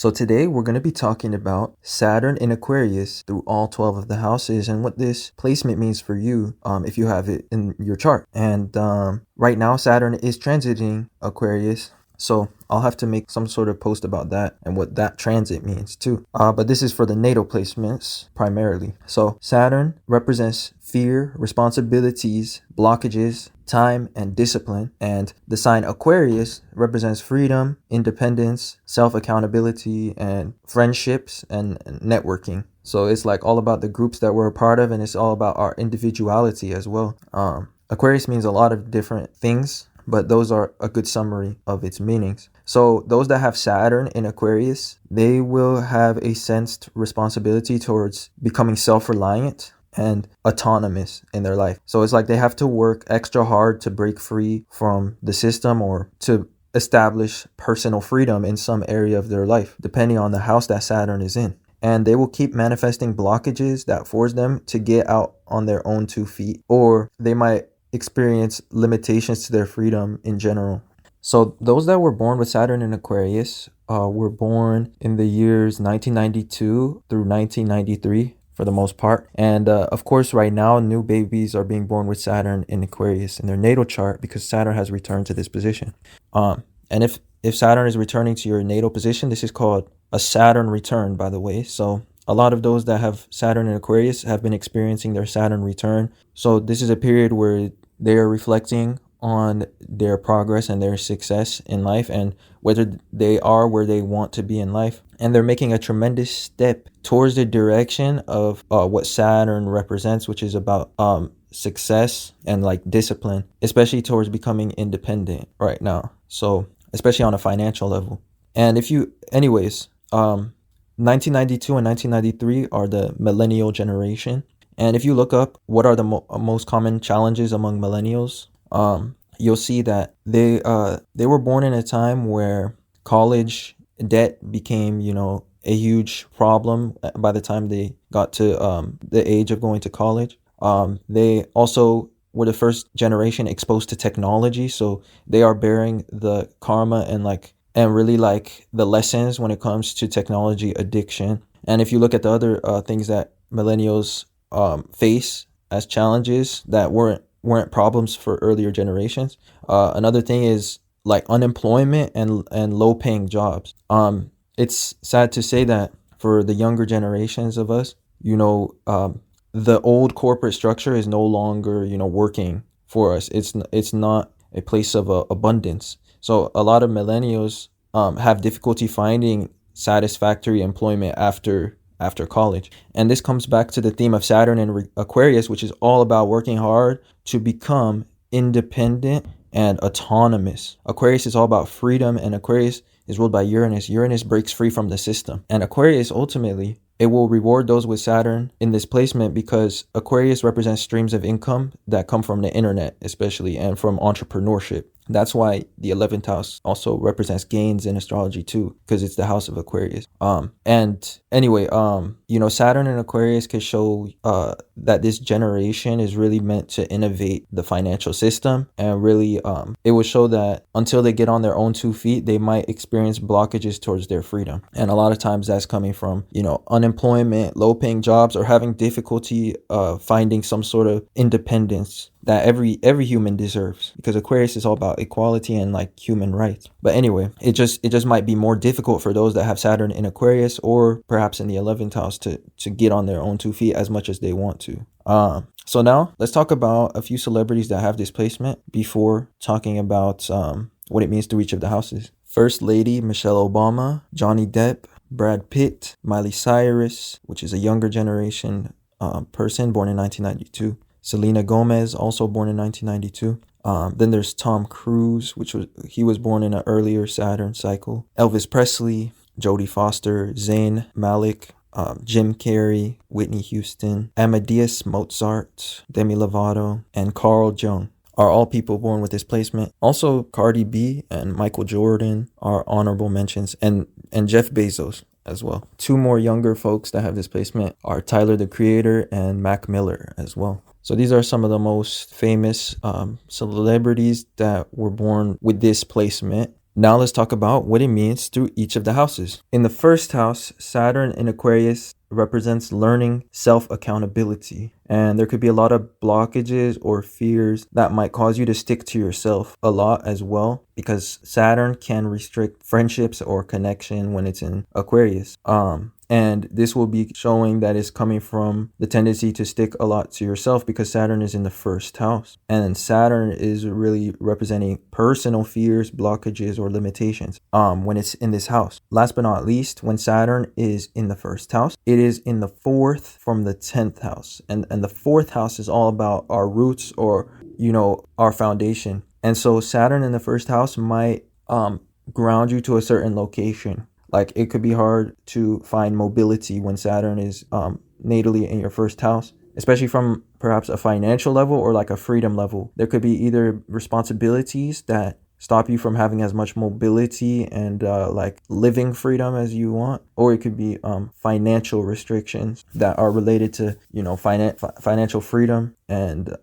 So today we're going to be talking about Saturn in Aquarius through all 12 of the houses and what this placement means for you if you have it in your chart. And right now Saturn is transiting Aquarius. So I'll have to make some sort of post about that and what that transit means too. But this is for the natal placements primarily. So Saturn represents fear, responsibilities, blockages, time, and discipline. And the sign Aquarius represents freedom, independence, self-accountability, and friendships and networking. So it's like all about the groups that we're a part of, and it's all about our individuality as well. Aquarius means a lot of different things, but those are a good summary of its meanings. So those that have Saturn in Aquarius, they will have a sensed responsibility towards becoming self-reliant and autonomous in their life. So it's like they have to work extra hard to break free from the system or to establish personal freedom in some area of their life, depending on the house that Saturn is in. And they will keep manifesting blockages that force them to get out on their own 2 feet, or they might experience limitations to their freedom in general. So those that were born with Saturn in Aquarius were born in the years 1992 through 1993 for the most part. And of course, right now, new babies are being born with Saturn in Aquarius in their natal chart because Saturn has returned to this position. And if Saturn is returning to your natal position, this is called a Saturn return, by the way. So a lot of those that have Saturn in Aquarius have been experiencing their Saturn return. So this is a period where they are reflecting on their progress and their success in life and whether they are where they want to be in life. And they're making a tremendous step towards the direction of what Saturn represents, which is about success and like discipline, especially towards becoming independent right now. So especially on a financial level. And 1992 and 1993 are the millennial generation. And if you look up what are the most common challenges among millennials, you'll see that they were born in a time where college debt became, a huge problem by the time they got to the age of going to college. They also were the first generation exposed to technology, so they are bearing the karma and really the lessons when it comes to technology addiction. And if you look at the other things that millennials face as challenges that weren't problems for earlier generations, another thing is like unemployment and low paying jobs. It's sad to say that for the younger generations of us, the old corporate structure is no longer working for us. It's not a place of abundance. So a lot of millennials have difficulty finding satisfactory employment after college. And this comes back to the theme of Saturn in Aquarius, which is all about working hard to become independent and autonomous. Aquarius is all about freedom, and Aquarius is ruled by Uranus. Uranus breaks free from the system. And Aquarius, ultimately, it will reward those with Saturn in this placement because Aquarius represents streams of income that come from the internet, especially, and from entrepreneurship. That's why the 11th house also represents gains in astrology too, because it's the house of Aquarius. Saturn in Aquarius could show that this generation is really meant to innovate the financial system, and really it will show that until they get on their own 2 feet, they might experience blockages towards their freedom. And a lot of times that's coming from, unemployment, low paying jobs, or having difficulty finding some sort of independence that every human deserves, because Aquarius is all about equality and human rights. But anyway, it just might be more difficult for those that have Saturn in Aquarius or perhaps in the 11th house to get on their own 2 feet as much as they want to. So now let's talk about a few celebrities that have this placement before talking about what it means to each of the houses. First Lady Michelle Obama, Johnny Depp, Brad Pitt, Miley Cyrus, which is a younger generation person born in 1992. Selena Gomez, also born in 1992. Then there's Tom Cruise, he was born in an earlier Saturn cycle. Elvis Presley, Jodie Foster, Zayn Malik, Jim Carrey, Whitney Houston, Amadeus Mozart, Demi Lovato, and Carl Jung are all people born with this placement. Also, Cardi B and Michael Jordan are honorable mentions, and Jeff Bezos as well. Two more younger folks that have this placement are Tyler the Creator and Mac Miller as well. So these are some of the most famous celebrities that were born with this placement. Now let's talk about what it means through each of the houses. In the first house, Saturn in Aquarius represents learning self-accountability. And there could be a lot of blockages or fears that might cause you to stick to yourself a lot as well, because Saturn can restrict friendships or connection when it's in Aquarius. And this will be showing that it's coming from the tendency to stick a lot to yourself, because Saturn is in the first house. And Saturn is really representing personal fears, blockages, or limitations when it's in this house. Last but not least, when Saturn is in the first house, it is in the fourth from the 10th house. And the fourth house is all about our roots, or, our foundation. And so Saturn in the first house might ground you to a certain location. Like, it could be hard to find mobility when Saturn is natally in your first house, especially from perhaps a financial level or like a freedom level. There could be either responsibilities that stop you from having as much mobility and like living freedom as you want, or it could be financial restrictions that are related to financial freedom and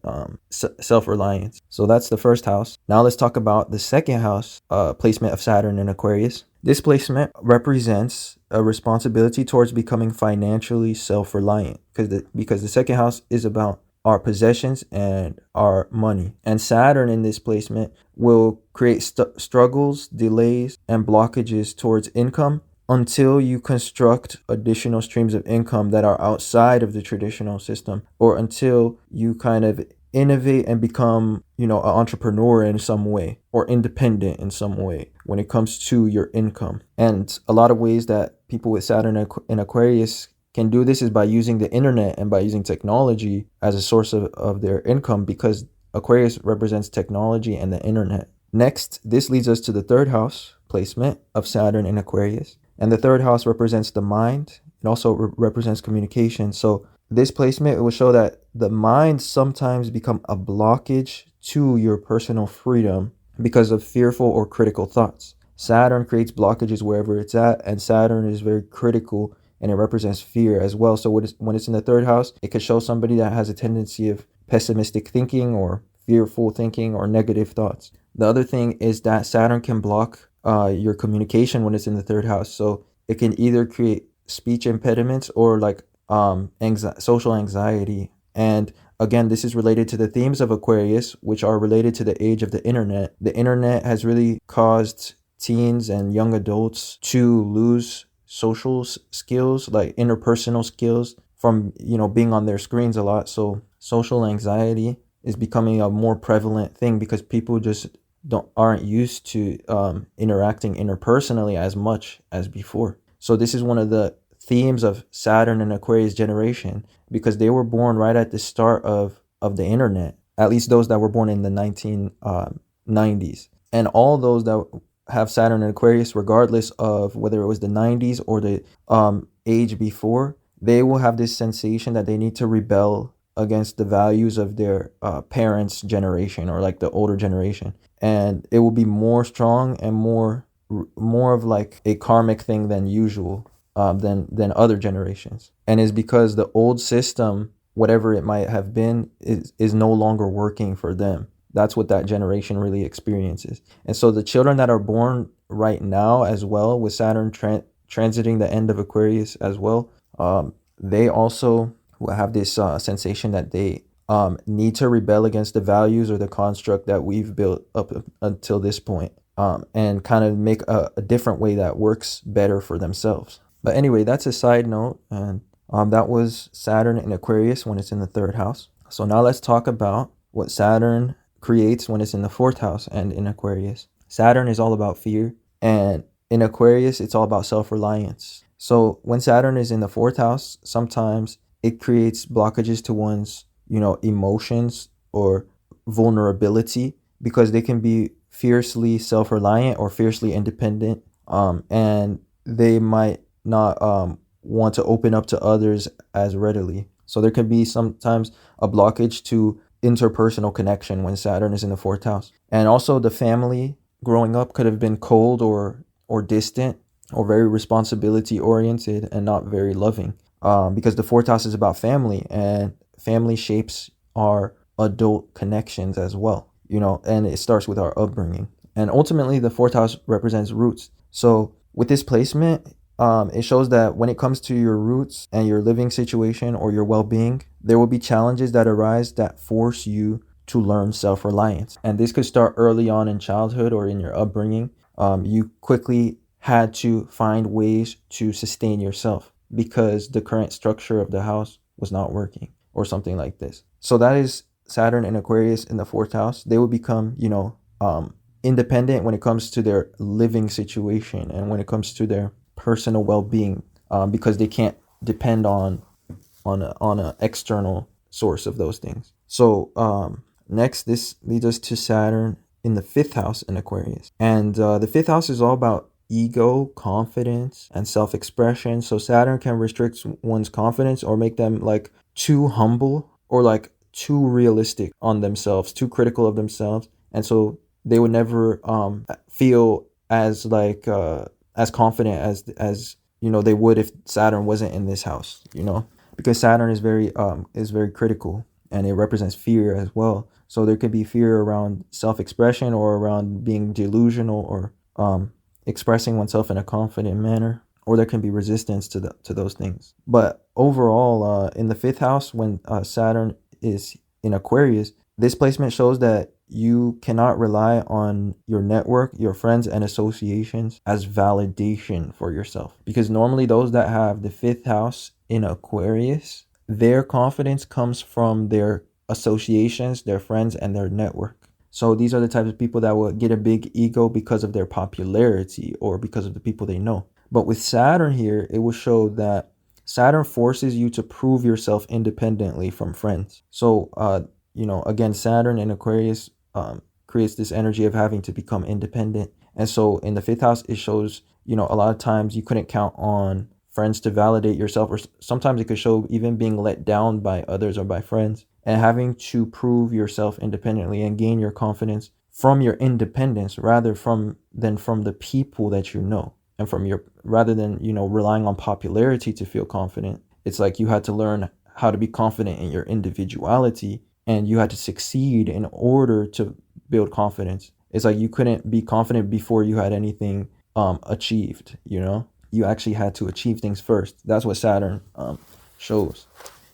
self-reliance. So that's the first house. Now let's talk about the second house placement of Saturn in Aquarius. This placement represents a responsibility towards becoming financially self-reliant, because the second house is about our possessions and our money. And Saturn in this placement will create struggles, delays, and blockages towards income until you construct additional streams of income that are outside of the traditional system, or until you kind of innovate and become, an entrepreneur in some way, or independent in some way when it comes to your income. And a lot of ways that people with Saturn in Aquarius can do this is by using the internet and by using technology as a source of their income, because Aquarius represents technology and the internet. Next, this leads us to the third house placement of Saturn in Aquarius. And the third house represents the mind. It also represents communication. So this placement, it will show that the mind sometimes become a blockage to your personal freedom because of fearful or critical thoughts. Saturn creates blockages wherever it's at, and Saturn is very critical, and it represents fear as well. So when it's in the third house, it could show somebody that has a tendency of pessimistic thinking or fearful thinking or negative thoughts. The other thing is that Saturn can block your communication when it's in the third house. So it can either create speech impediments or like social anxiety. And again, this is related to the themes of Aquarius, which are related to the age of the internet. The internet has really caused teens and young adults to lose social skills, like interpersonal skills, from being on their screens a lot. So social anxiety is becoming a more prevalent thing because people just aren't used to interacting interpersonally as much as before. So this is one of the themes of Saturn and Aquarius generation, because they were born right at the start of the internet, at least those that were born in the 1990s. And all those that have Saturn and Aquarius, regardless of whether it was the 90s or the age before, they will have this sensation that they need to rebel against the values of their parents' generation, or like the older generation. And it will be more strong and more of like a karmic thing than usual, than other generations. And it's because the old system, whatever it might have been, is no longer working for them. That's what that generation really experiences. And so the children that are born right now as well, with Saturn transiting the end of Aquarius as well, they also will have this sensation that they need to rebel against the values or the construct that we've built up until this point, and kind of make a different way that works better for themselves. But anyway, that's a side note. And that was Saturn in Aquarius when it's in the third house. So now let's talk about what Saturn creates when it's in the fourth house and in Aquarius. Saturn is all about fear, and in Aquarius, it's all about self-reliance. So when Saturn is in the fourth house, sometimes it creates blockages to one's, emotions or vulnerability, because they can be fiercely self-reliant or fiercely independent, and they might not want to open up to others as readily. So there can be sometimes a blockage to interpersonal connection when Saturn is in the fourth house. And also the family growing up could have been cold or distant, or very responsibility oriented and not very loving, because the fourth house is about family, and family shapes our adult connections as well, and it starts with our upbringing. And ultimately, the fourth house represents roots. So with this placement, it shows that when it comes to your roots and your living situation or your well-being, there will be challenges that arise that force you to learn self-reliance. And this could start early on in childhood or in your upbringing. You quickly had to find ways to sustain yourself because the current structure of the house was not working or something like this. So that is Saturn and Aquarius in the fourth house. They will become, independent when it comes to their living situation and when it comes to their personal well-being, because they can't depend on an external source of those things. So next, this leads us to Saturn in the fifth house in Aquarius. And the fifth house is all about ego, confidence, and self-expression. So Saturn can restrict one's confidence or make them like too humble or like too realistic on themselves, too critical of themselves. And so they would never feel as like as confident as they would if Saturn wasn't in this house, because Saturn is very critical and it represents fear as well. So there could be fear around self-expression or around being delusional or expressing oneself in a confident manner, or there can be resistance to those things. But overall, in the fifth house, when Saturn is in Aquarius, this placement shows that you cannot rely on your network, your friends, and associations as validation for yourself. Because normally those that have the fifth house in Aquarius, their confidence comes from their associations, their friends, and their network. So these are the types of people that will get a big ego because of their popularity or because of the people they know. But with Saturn here, it will show that Saturn forces you to prove yourself independently from friends. So, again, Saturn in Aquarius creates this energy of having to become independent. And so in the fifth house, it shows, a lot of times you couldn't count on friends to validate yourself, or sometimes it could show even being let down by others or by friends and having to prove yourself independently and gain your confidence from your independence rather than from the people that you know, and rather than relying on popularity to feel confident. It's like you had to learn how to be confident in your individuality, and you had to succeed in order to build confidence. It's like you couldn't be confident before you had anything achieved. You actually had to achieve things first. That's what Saturn shows.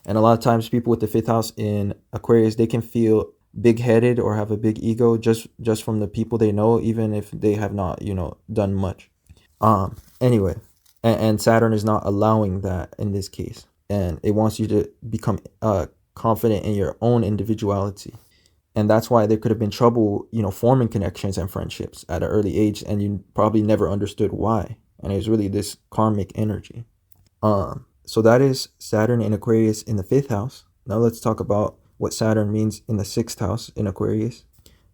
And a lot of times people with the fifth house in Aquarius, they can feel big-headed or have a big ego just from the people they know, even if they have not done much. Anyway, and Saturn is not allowing that in this case, and it wants you to become confident in your own individuality. And that's why there could have been trouble forming connections and friendships at an early age, and you probably never understood why. And it was really this karmic energy. So that is Saturn in Aquarius in the fifth house. Now let's talk about what Saturn means in the sixth house in Aquarius.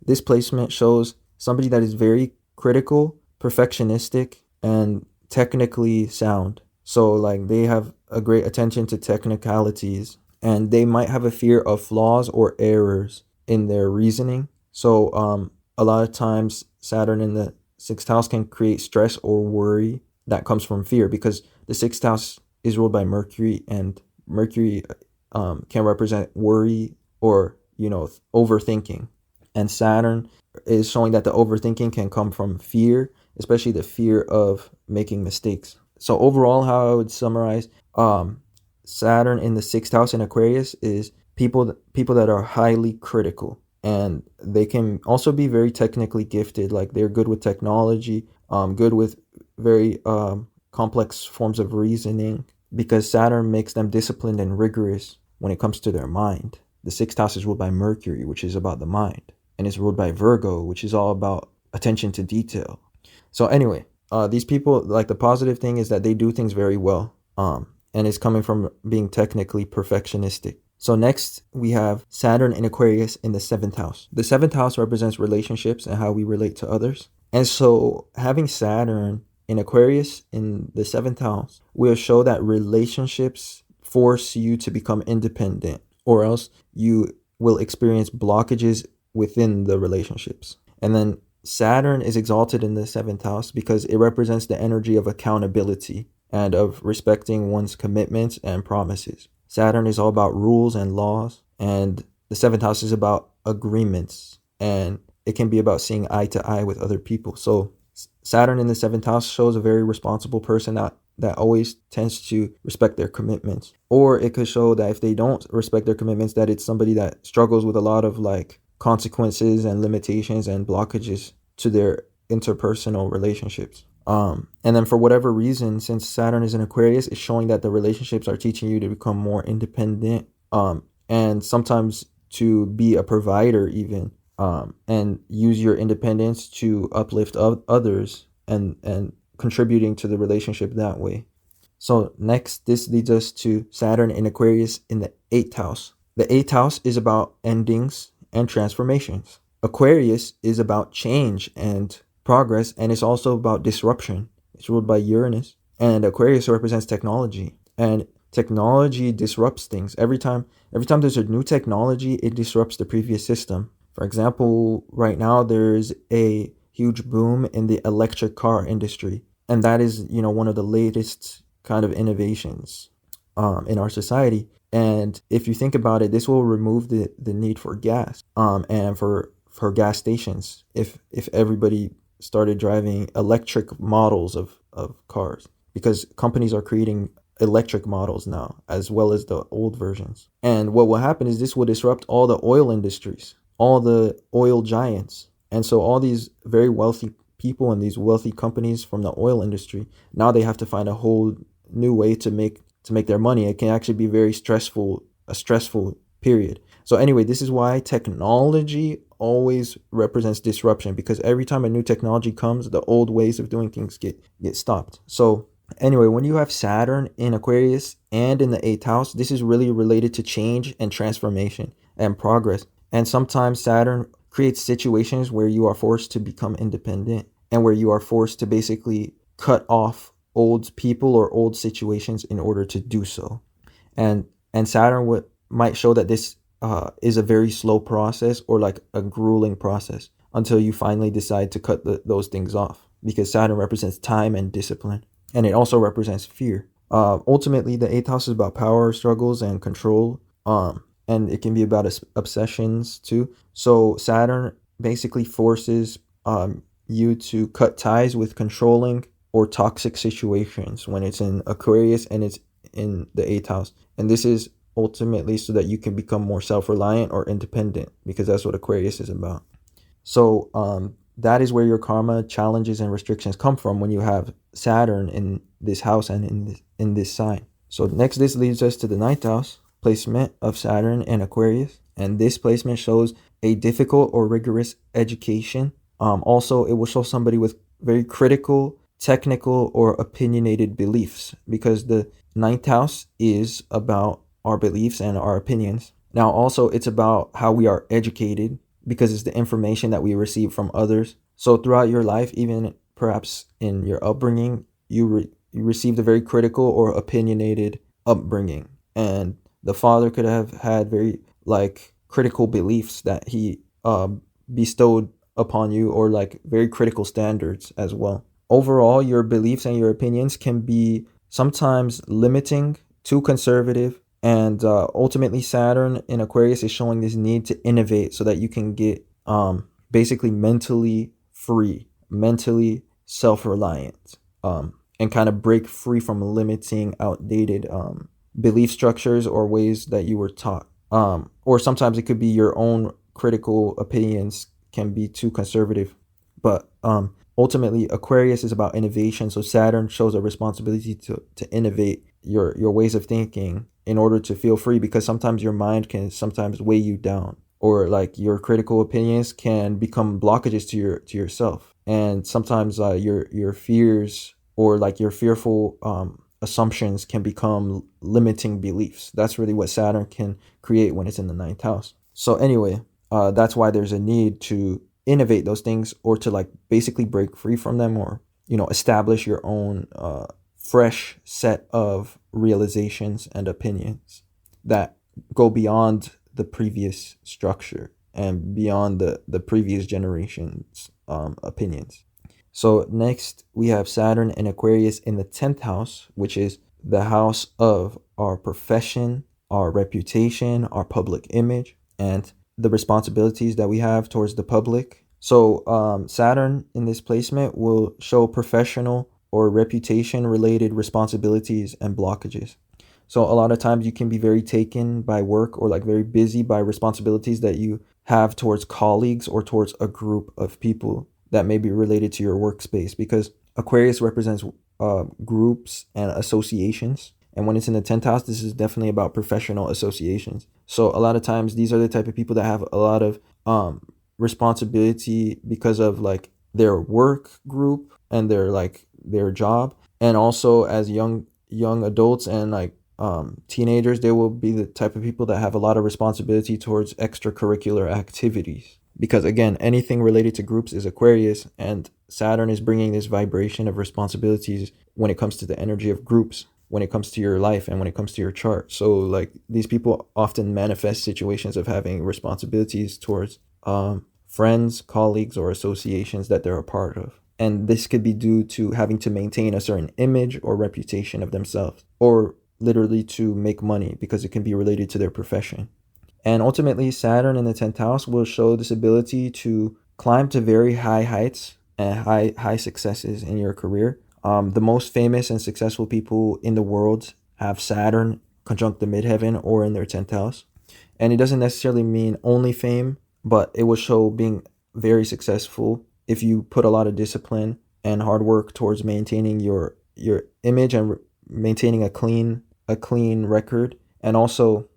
This placement shows somebody that is very critical, perfectionistic, and technically sound. So like they have a great attention to technicalities, and they might have a fear of flaws or errors in their reasoning. So a lot of times Saturn in the sixth house can create stress or worry that comes from fear, because the sixth house is ruled by Mercury, and Mercury can represent worry or overthinking. And Saturn is showing that the overthinking can come from fear, especially the fear of making mistakes. So overall, how I would summarize Saturn in the sixth house in Aquarius is people that are highly critical, and they can also be very technically gifted. Like they're good with technology, good with very complex forms of reasoning, because Saturn makes them disciplined and rigorous when it comes to their mind. The sixth house is ruled by Mercury, which is about the mind, and it's ruled by Virgo, which is all about attention to detail. So anyway, these people, like, the positive thing is that they do things very well, and it's coming from being technically perfectionistic. So next we have Saturn in Aquarius in the seventh house. The seventh house represents relationships and how we relate to others. And so having Saturn in Aquarius in the seventh house will show that relationships force you to become independent, or else you will experience blockages within the relationships. And then Saturn is exalted in the seventh house because it represents the energy of accountability and of respecting one's commitments and promises. Saturn is all about rules and laws, and the seventh house is about agreements, and it can be about seeing eye to eye with other people. So Saturn in the 7th house shows a very responsible person that always tends to respect their commitments. Or it could show that if they don't respect their commitments, that it's somebody that struggles with a lot of like consequences and limitations and blockages to their interpersonal relationships. And then for whatever reason, since Saturn is in Aquarius, it's showing that the relationships are teaching you to become more independent, and sometimes to be a provider even, and use your independence to uplift others and contributing to the relationship that way. So next, this leads us to Saturn in Aquarius in the 8th house. The 8th house is about endings and transformations. Aquarius is about change and progress, and it's also about disruption. It's ruled by Uranus, and Aquarius represents technology, and technology disrupts things. Every time there's a new technology, it disrupts the previous system. For example, right now there's a huge boom in the electric car industry, and that is, one of the latest kind of innovations in our society. And if you think about it, this will remove the need for gas, and for gas stations if everybody started driving electric models of cars, because companies are creating electric models now as well as the old versions. And what will happen is this will disrupt all the oil industries, all the oil giants. And so all these very wealthy people and these wealthy companies from the oil industry, now they have to find a whole new way to make their money. It can actually be a stressful period. So anyway, this is why technology always represents disruption, because every time a new technology comes, the old ways of doing things get stopped. So anyway, when you have Saturn in Aquarius and in the 8th house, this is really related to change and transformation and progress. And sometimes Saturn creates situations where you are forced to become independent and where you are forced to basically cut off old people or old situations in order to do so. And Saturn might show that this is a very slow process, or like a grueling process, until you finally decide to cut those things off, because Saturn represents time and discipline, and it also represents fear. Ultimately, the 8th house is about power struggles and control, and it can be about obsessions too. So Saturn basically forces you to cut ties with controlling or toxic situations when it's in Aquarius and it's in the 8th house. And this is ultimately so that you can become more self-reliant or independent, because that's what Aquarius is about. So that is where your karma, challenges, and restrictions come from when you have Saturn in this house and in this sign. So next, this leads us to the 9th house placement of Saturn in Aquarius, and this placement shows a difficult or rigorous education. Also, it will show somebody with very critical, technical, or opinionated beliefs, because the 9th house is about our beliefs and our opinions. Now, also, it's about how we are educated, because it's the information that we receive from others. So throughout your life, even perhaps in your upbringing, you received a very critical or opinionated upbringing. And the father could have had very critical beliefs that he bestowed upon you, or very critical standards as well. Overall, your beliefs and your opinions can be sometimes limiting, too conservative, and ultimately Saturn in Aquarius is showing this need to innovate so that you can get basically mentally free, mentally self-reliant, and kind of break free from limiting, outdated belief structures or ways that you were taught. Or sometimes it could be your own critical opinions can be too conservative. But ultimately, Aquarius is about innovation. So Saturn shows a responsibility to innovate your ways of thinking in order to feel free, because sometimes your mind can sometimes weigh you down, or your critical opinions can become blockages to yourself. And sometimes your fears or your fearful assumptions can become limiting beliefs. That's really what Saturn can create when it's in the 9th house. So anyway, that's why there's a need to innovate those things, or to basically break free from them, or establish your own fresh set of realizations and opinions that go beyond the previous structure and beyond the previous generation's opinions. So next, we have Saturn and Aquarius in the 10th house, which is the house of our profession, our reputation, our public image, and the responsibilities that we have towards the public. So Saturn in this placement will show professional or reputation related responsibilities and blockages. So a lot of times you can be very taken by work, or like very busy by responsibilities that you have towards colleagues or towards a group of people that may be related to your workspace, because Aquarius represents groups and associations. And when it's in the 10th house, this is definitely about professional associations. So a lot of times these are the type of people that have a lot of responsibility because of like their work group and their job. And also as young adults and like teenagers, they will be the type of people that have a lot of responsibility towards extracurricular activities, because again, anything related to groups is Aquarius, and Saturn is bringing this vibration of responsibilities when it comes to the energy of groups, when it comes to your life, and when it comes to your chart. So like these people often manifest situations of having responsibilities towards friends, colleagues, or associations that they're a part of. And this could be due to having to maintain a certain image or reputation of themselves, or literally to make money, because it can be related to their profession. And ultimately, Saturn in the 10th house will show this ability to climb to very high heights and high successes in your career. The most famous and successful people in the world have Saturn conjunct the midheaven or in their 10th house. And it doesn't necessarily mean only fame, but it will show being very successful if you put a lot of discipline and hard work towards maintaining your image and maintaining a clean record. And also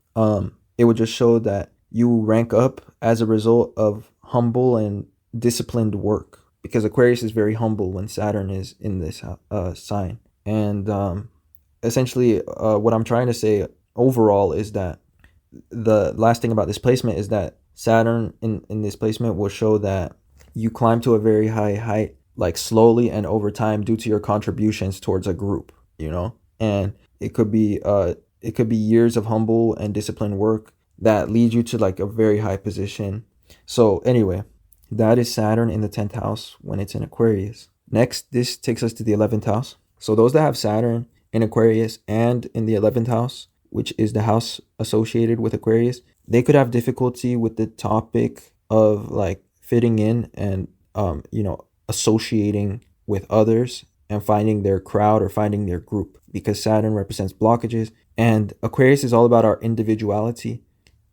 it would just show that you rank up as a result of humble and disciplined work, because Aquarius is very humble when Saturn is in this sign. And essentially what I'm trying to say overall is that the last thing about this placement is that Saturn in this placement will show that you climb to a very high height, like slowly and over time, due to your contributions towards a group, and it could be years of humble and disciplined work that lead you to like a very high position. So anyway, that is Saturn in the 10th house when it's in Aquarius. Next, this takes us to the 11th house. So those that have Saturn in Aquarius and in the 11th house, which is the house associated with Aquarius, they could have difficulty with the topic of like fitting in and associating with others and finding their crowd or finding their group, because Saturn represents blockages, and Aquarius is all about our individuality,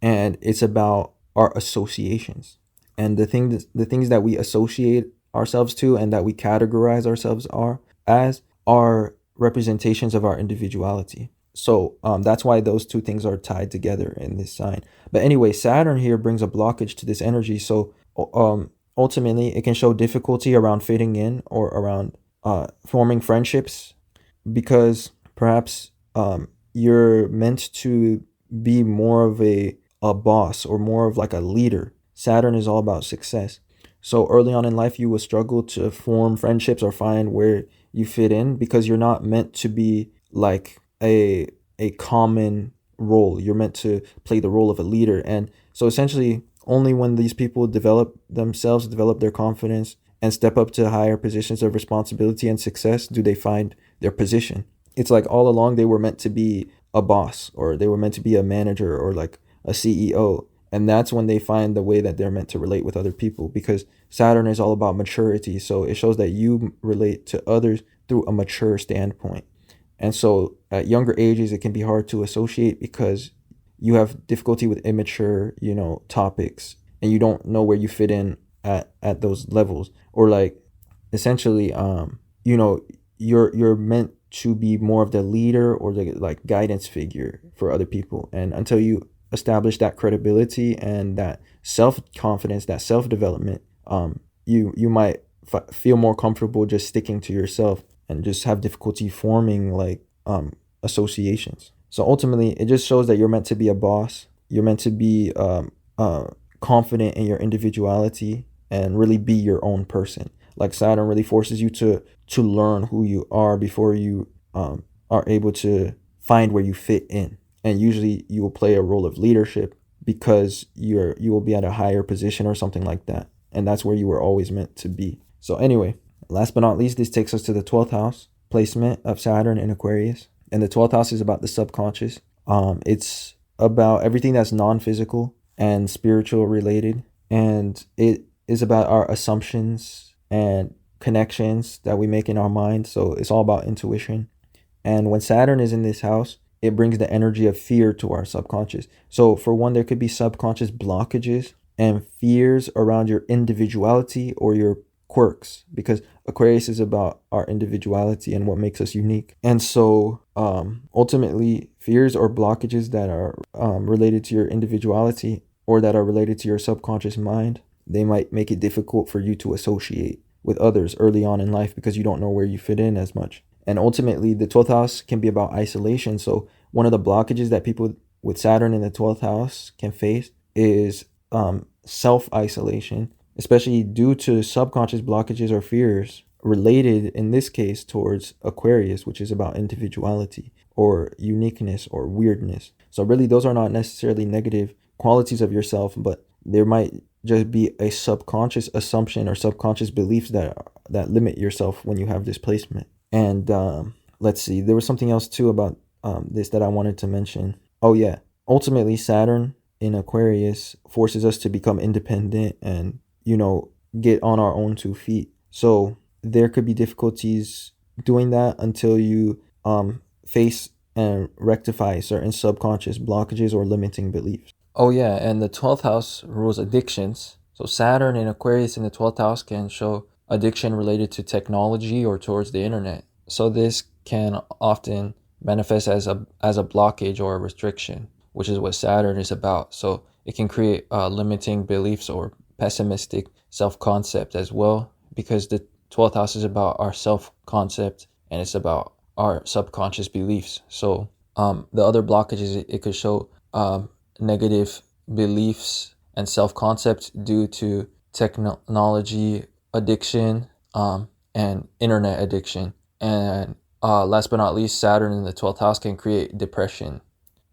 and it's about our associations, and the things that we associate ourselves to and that we categorize ourselves are representations of our individuality. So that's why those two things are tied together in this sign. But anyway, Saturn here brings a blockage to this energy. So ultimately, it can show difficulty around fitting in or around forming friendships, because perhaps you're meant to be more of a boss or more of like a leader. Saturn is all about success. So early on in life, you will struggle to form friendships or find where you fit in, because you're not meant to be like a common role. You're meant to play the role of a leader. And so essentially, only when these people develop themselves, develop their confidence, and step up to higher positions of responsibility and success do they find their position. It's like all along they were meant to be a boss, or they were meant to be a manager, or like a CEO. And that's when they find the way that they're meant to relate with other people, because Saturn is all about maturity. So it shows that you relate to others through a mature standpoint. And so at younger ages, it can be hard to associate because you have difficulty with immature, topics, and you don't know where you fit in at those levels. Or like essentially, you're meant to be more of the leader or the like guidance figure for other people. And until you establish that credibility and that self-confidence, that self-development, you might feel more comfortable just sticking to yourself and just have difficulty forming like associations. So ultimately, it just shows that you're meant to be a boss. You're meant to be confident in your individuality and really be your own person. Like Saturn really forces you to learn who you are before you are able to find where you fit in. And usually you will play a role of leadership because you will be at a higher position or something like that. And that's where you were always meant to be. So anyway, last but not least, this takes us to the 12th house placement of Saturn in Aquarius. And the 12th house is about the subconscious. It's about everything that's non-physical and spiritual related. And it is about our assumptions and connections that we make in our mind. So it's all about intuition. And when Saturn is in this house, it brings the energy of fear to our subconscious. So for one, there could be subconscious blockages and fears around your individuality or your quirks, because Aquarius is about our individuality and what makes us unique. And so ultimately, fears or blockages that are related to your individuality or that are related to your subconscious mind, they might make it difficult for you to associate with others early on in life because you don't know where you fit in as much. And ultimately, the 12th house can be about isolation. So one of the blockages that people with Saturn in the 12th house can face is self-isolation, especially due to subconscious blockages or fears related, in this case, towards Aquarius, which is about individuality or uniqueness or weirdness. So really, those are not necessarily negative qualities of yourself, but there might just be a subconscious assumption or subconscious beliefs that limit yourself when you have this placement. And let's see, there was something else too about this that I wanted to mention. Oh yeah, ultimately Saturn in Aquarius forces us to become independent and, get on our own 2 feet. So there could be difficulties doing that until you face and rectify certain subconscious blockages or limiting beliefs. Oh yeah, and the 12th house rules addictions. So Saturn in Aquarius in the 12th house can show addiction related to technology or towards the internet. So this can often manifest as a blockage or a restriction, which is what Saturn is about. So it can create limiting beliefs or pessimistic self-concept as well, because the 12th house is about our self-concept and it's about our subconscious beliefs. So the other blockages, it could show negative beliefs and self-concept due to technology addiction and internet addiction. And last but not least, Saturn in the 12th house can create depression.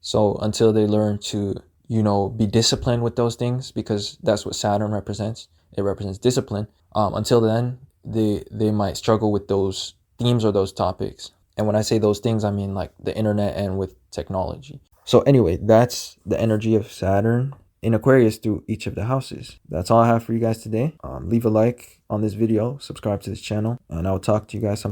So until they learn to, be disciplined with those things, because that's what Saturn represents. It represents discipline. Until then, they might struggle with those themes or those topics. And when I say those things, I mean like the internet and with technology. So anyway, that's the energy of Saturn in Aquarius through each of the houses. That's all I have for you guys today. Leave a like on this video, subscribe to this channel, and I'll talk to you guys sometime.